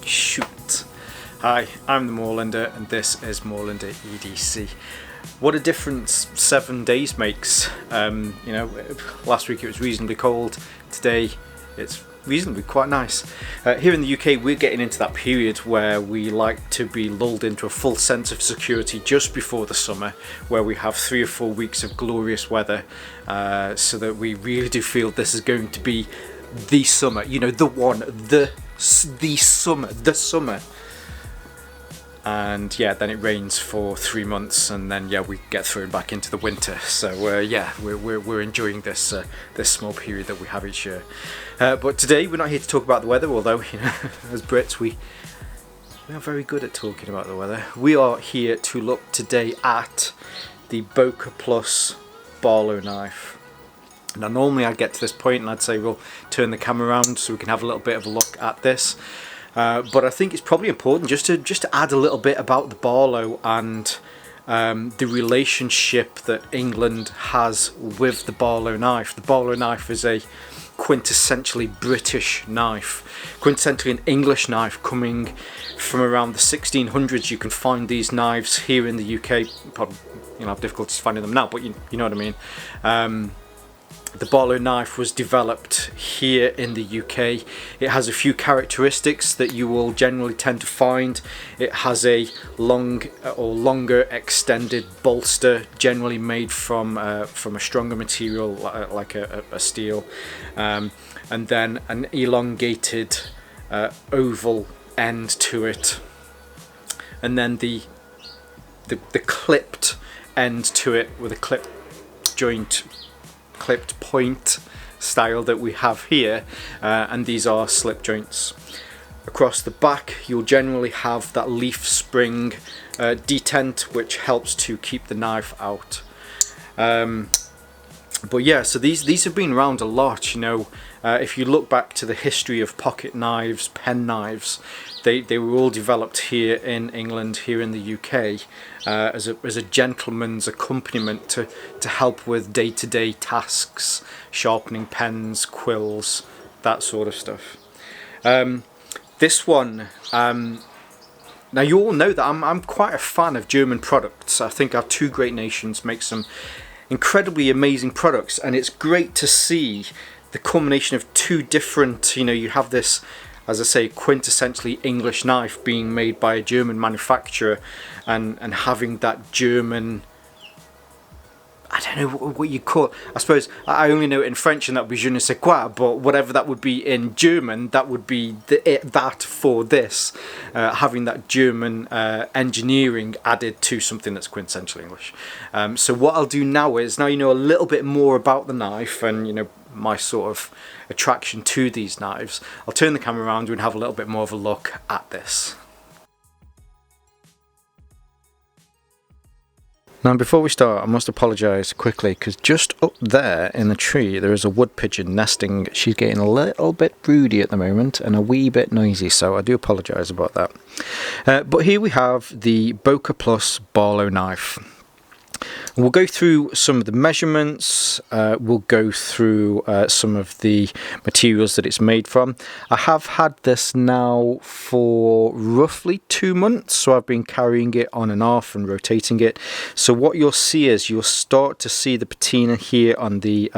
Shoot. Hi, I'm the Moorlander and this is Moorlander EDC. What a difference 7 days makes. Last week it was reasonably cold, today it's reasonably quite nice. Here in the UK we're getting into that period where we like to be lulled into a full sense of security just before the summer, where we have 3 or 4 weeks of glorious weather, so that we really do feel this is going to be the summer, the summer. And yeah, then it rains for 3 months, and then we get thrown back into the winter. So we're enjoying this small period that we have each year. But today we're not here to talk about the weather, although as Brits we are very good at talking about the weather. We are here to look today at the Boker Plus Barlow knife. Now normally I'd get to this point and I'd say we'll turn the camera around so we can have a little bit of a look at this. But I think it's probably important just to add a little bit about the Barlow and the relationship that England has with the Barlow knife. The Barlow knife is a quintessentially British knife, quintessentially an English knife coming from around the 1600s. You can find these knives here in the UK. Probably, have difficulties finding them now, but you know what I mean. The Barlow knife was developed here in the UK. It has a few characteristics that you will generally tend to find. It has a longer extended bolster, generally made from a stronger material like a steel, and then an elongated oval end to it, and then the clipped end to it with a clipped point style that we have here, and these are slip joints. Across the back you'll generally have that leaf spring detent, which helps to keep the knife out. But yeah, so these have been around a lot. If you look back to the history of pocket knives, pen knives, they were all developed here in England, here in the UK, as a gentleman's accompaniment to help with day-to-day tasks, sharpening pens, quills, that sort of stuff. This one, now you all know that I'm quite a fan of German products. I think our two great nations make some incredibly amazing products, and it's great to see the combination of two different, you have this, as I say, quintessentially English knife being made by a German manufacturer, and having that German, I don't know what you call it. I suppose I only know it in French, and that would be je ne sais quoi, but whatever that would be in German, that would be that for this, having that German engineering added to something that's quintessentially English. So what I'll do now is, now you know a little bit more about the knife and my sort of attraction to these knives, I'll turn the camera around and have a little bit more of a look at this. Now before we start, I must apologise quickly, because just up there in the tree there is a wood pigeon nesting. She's getting a little bit broody at the moment and a wee bit noisy, so I do apologise about that. But here we have the Boker Plus Barlow knife. We'll go through some of the measurements, we'll go through some of the materials that it's made from. I have had this now for roughly 2 months, so I've been carrying it on and off and rotating it. So what you'll see is you'll start to see the patina here on the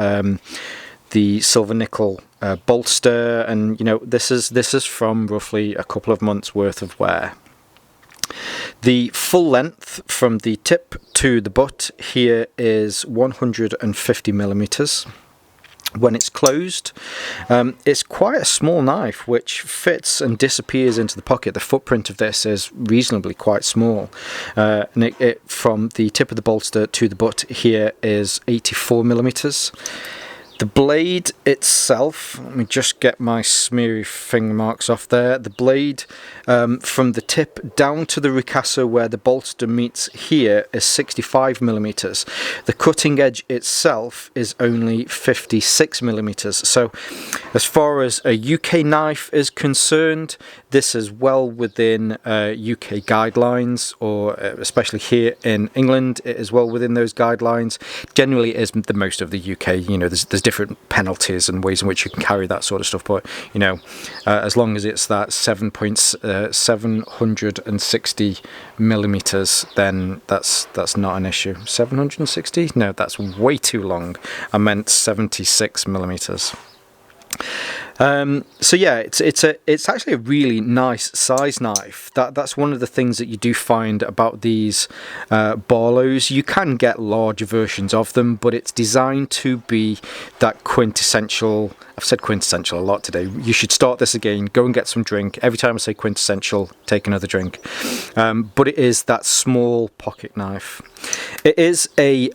silver nickel bolster, and this is from roughly a couple of months worth of wear. The full length from the tip to the butt here is 150 millimeters. When it's closed, it's quite a small knife which fits and disappears into the pocket. The footprint of this is reasonably quite small, and it from the tip of the bolster to the butt here is 84 millimeters. The blade itself, let me just get my smeary finger marks off there. The blade from the tip down to the ricasso where the bolster meets here is 65 millimeters. The cutting edge itself is only 56 millimeters. So as far as a UK knife is concerned, this is well within UK guidelines, or especially here in England, it is well within those guidelines. Generally it is the most of the UK, there's different penalties and ways in which you can carry that sort of stuff. But you know, as long as it's that 760 millimeters, then that's not an issue. 760? No, that's way too long. I meant 76 millimeters. So yeah, it's actually a really nice size knife. That's one of the things that you do find about these Barlows. You can get larger versions of them, but it's designed to be that quintessential. I've said quintessential a lot today. You should start this again. Go and get some drink. Every time I say quintessential, take another drink. But it is that small pocket knife. It is a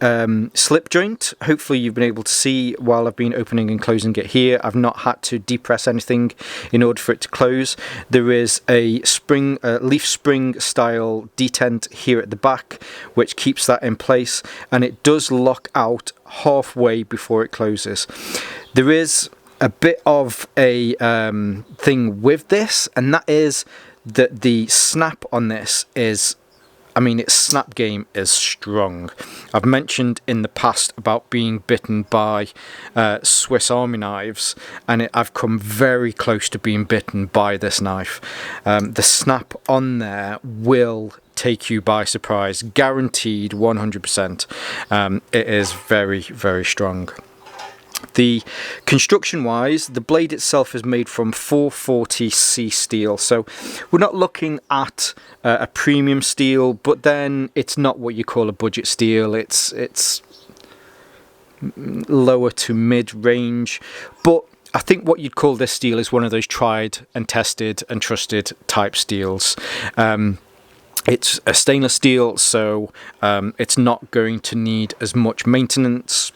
slip joint. Hopefully you've been able to see while I've been opening and closing it here. I've not had to depress anything in order for it to close. There is a spring, leaf spring style detent here at the back, which keeps that in place, and it does lock out halfway before it closes. There is a bit of a thing with this, and that is that the snap on this is, I mean, its snap game is strong. I've mentioned in the past about being bitten by Swiss Army knives, and I've come very close to being bitten by this knife. The snap on there will take you by surprise, guaranteed 100%. It is very, very strong. The construction wise, the blade itself is made from 440C steel, so we're not looking at a premium steel, but then it's not what you call a budget steel. It's lower to mid-range, but I think what you'd call this steel is one of those tried and tested and trusted type steels. It's a stainless steel, so it's not going to need as much maintenance.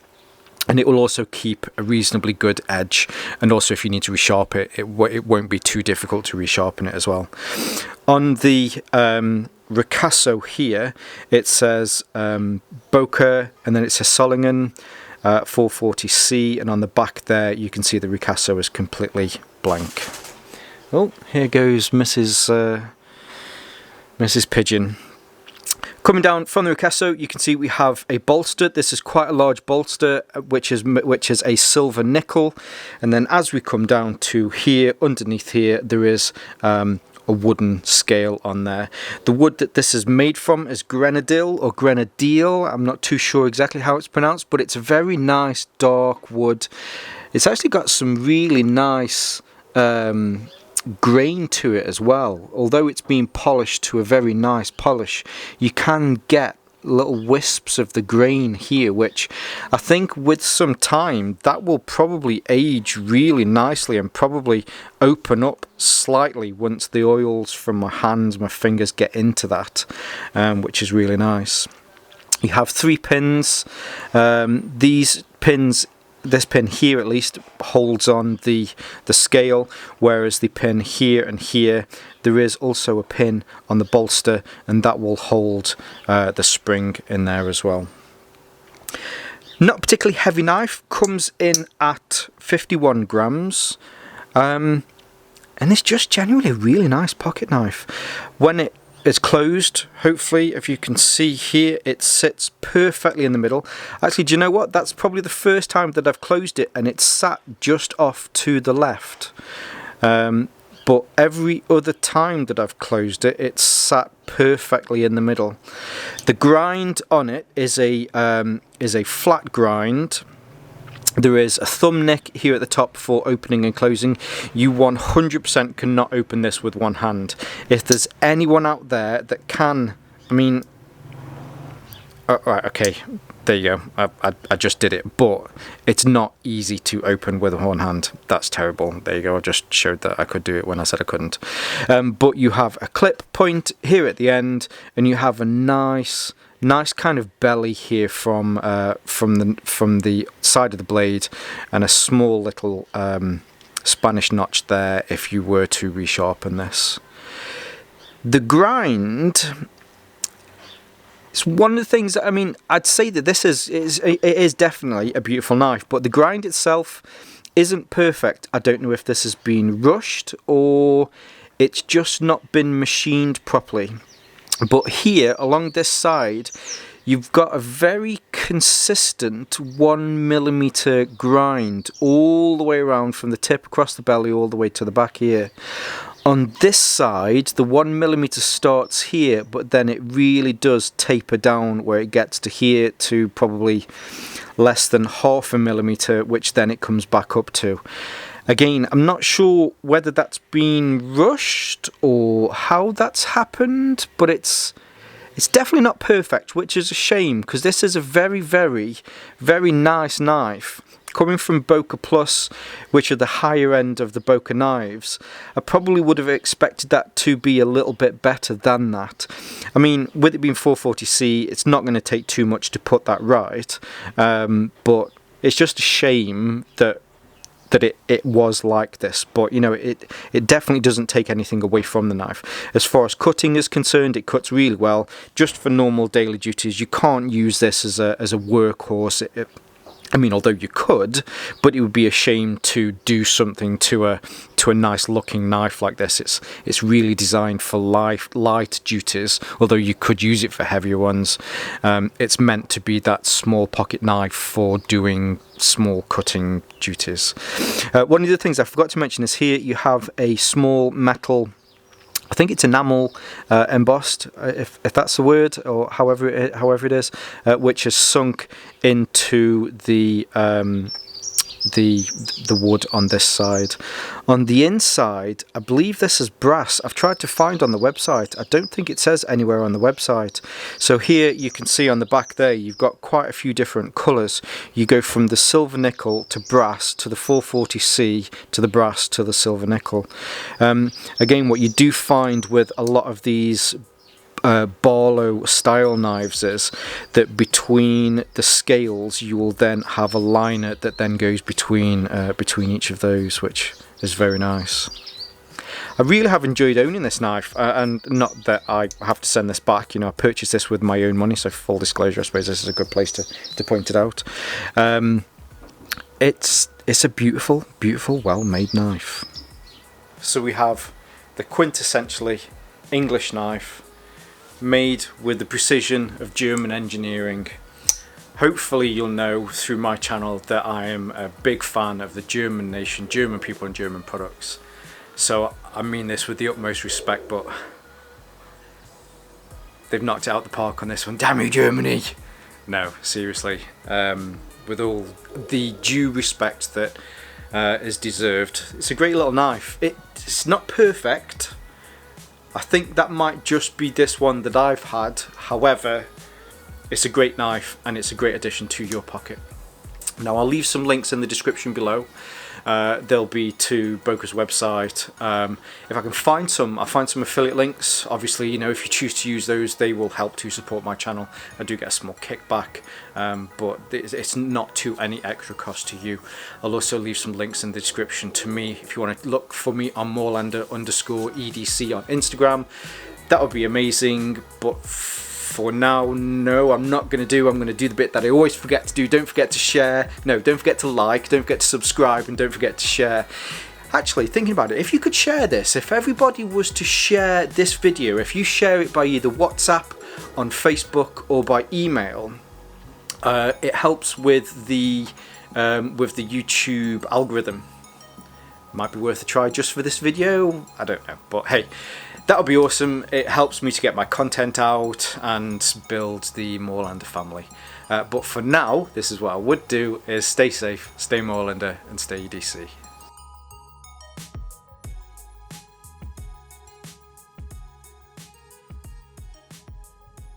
And it will also keep a reasonably good edge, and also if you need to resharpen it, it won't be too difficult to resharpen it as well. On the ricasso here, it says Boker, and then it says Solingen 440C, and on the back there you can see the ricasso is completely blank. Oh, here goes Mrs. Pigeon. Coming down from the ricasso, you can see we have a bolster. This is quite a large bolster, which is a silver nickel. And then as we come down to here, underneath here, there is a wooden scale on there. The wood that this is made from is grenadil or grenadil. I'm not too sure exactly how it's pronounced, but it's a very nice dark wood. It's actually got some really nice grain to it as well. Although it's being polished to a very nice polish, you can get little wisps of the grain here, which I think with some time that will probably age really nicely and probably open up slightly once the oils from my hands, my fingers get into that, which is really nice. You have 3 pins. These pins, this pin here at least, holds on the scale, whereas the pin here and here, there is also a pin on the bolster, and that will hold the spring in there as well. Not a particularly heavy knife, comes in at 51 grams, and it's just genuinely a really nice pocket knife. When it is closed, hopefully, if you can see here, it sits perfectly in the middle. Actually, do you know what? That's probably the first time that I've closed it and it's sat just off to the left. But every other time that I've closed it, it's sat perfectly in the middle. The grind on it is a flat grind. There is a thumb nick here at the top for opening and closing. You 100% cannot open this with one hand. If there's anyone out there that can, I mean, right, okay, there you go. I just did it, but it's not easy to open with one hand. That's terrible. There you go. I just showed that I could do it when I said I couldn't. But you have a clip point here at the end, and you have a nice kind of belly here from the side of the blade, and a small little Spanish notch there if you were to resharpen this. The grind, it's one of the things that, I mean, I'd say that this is definitely a beautiful knife, but the grind itself isn't perfect. I don't know if this has been rushed or it's just not been machined properly. But here, along this side, you've got a very consistent 1mm grind all the way around from the tip across the belly all the way to the back here. On this side, the 1mm starts here, but then it really does taper down where it gets to here to probably less than 0.5mm, which then it comes back up to. Again, I'm not sure whether that's been rushed or how that's happened, but it's definitely not perfect, which is a shame, because this is a very, very, very nice knife. Coming from Boker Plus, which are the higher end of the Boker knives, I probably would have expected that to be a little bit better than that. I mean, with it being 440C, it's not going to take too much to put that right, but it's just a shame that it was like this. But you know, it definitely doesn't take anything away from the knife. As far as cutting is concerned, it cuts really well. Just for normal daily duties, you can't use this as a workhorse. I mean, although you could, but it would be a shame to do something to a nice looking knife like this. It's really designed for light duties, although you could use it for heavier ones. It's meant to be that small pocket knife for doing small cutting duties. One of the things I forgot to mention is here you have a small metal, I think it's enamel embossed, if that's the word, or however it is, which has sunk into the wood on this side. On the inside, I believe this is brass. I've tried to find on the website. I don't think it says anywhere on the website. So here you can see on the back there, you've got quite a few different colours. You go from the silver nickel to brass to the 440C to the brass to the silver nickel. Again, what you do find with a lot of these Barlow style knives is that between the scales you will then have a liner that then goes between each of those, which is very nice. I really have enjoyed owning this knife, and not that I have to send this back. You know, I purchased this with my own money, so full disclosure, I suppose this is a good place to point it out. It's a beautiful, beautiful, well-made knife. So we have the quintessentially English knife, made with the precision of German engineering. Hopefully you'll know through my channel that I am a big fan of the German nation, German people and German products. So I mean this with the utmost respect, but they've knocked it out the park on this one. Damn you, Germany! No, seriously. With all the due respect that is deserved, it's a great little knife. It's not perfect. I think that might just be this one that I've had. However, it's a great knife and it's a great addition to your pocket. Now I'll leave some links in the description below. They'll be to Boker's website. If I can find some, I'll find some affiliate links. Obviously, you know, if you choose to use those, they will help to support my channel. I do get a small kickback, but it's not to any extra cost to you. I'll also leave some links in the description to me if you want to look for me on Moorlander_EDC on Instagram. That would be amazing, but for now, no, I'm not going to do. I'm going to do the bit that I always forget to do. Don't forget to share. No, don't forget to like. Don't forget to subscribe, and don't forget to share. Actually, thinking about it, if you could share this, if everybody was to share this video, if you share it by either WhatsApp, on Facebook, or by email, it helps with the YouTube algorithm. Might be worth a try just for this video. I don't know, but hey. That would be awesome. It helps me to get my content out and build the Moorlander family. But for now, this is what I would do, is stay safe, stay Moorlander, and stay EDC.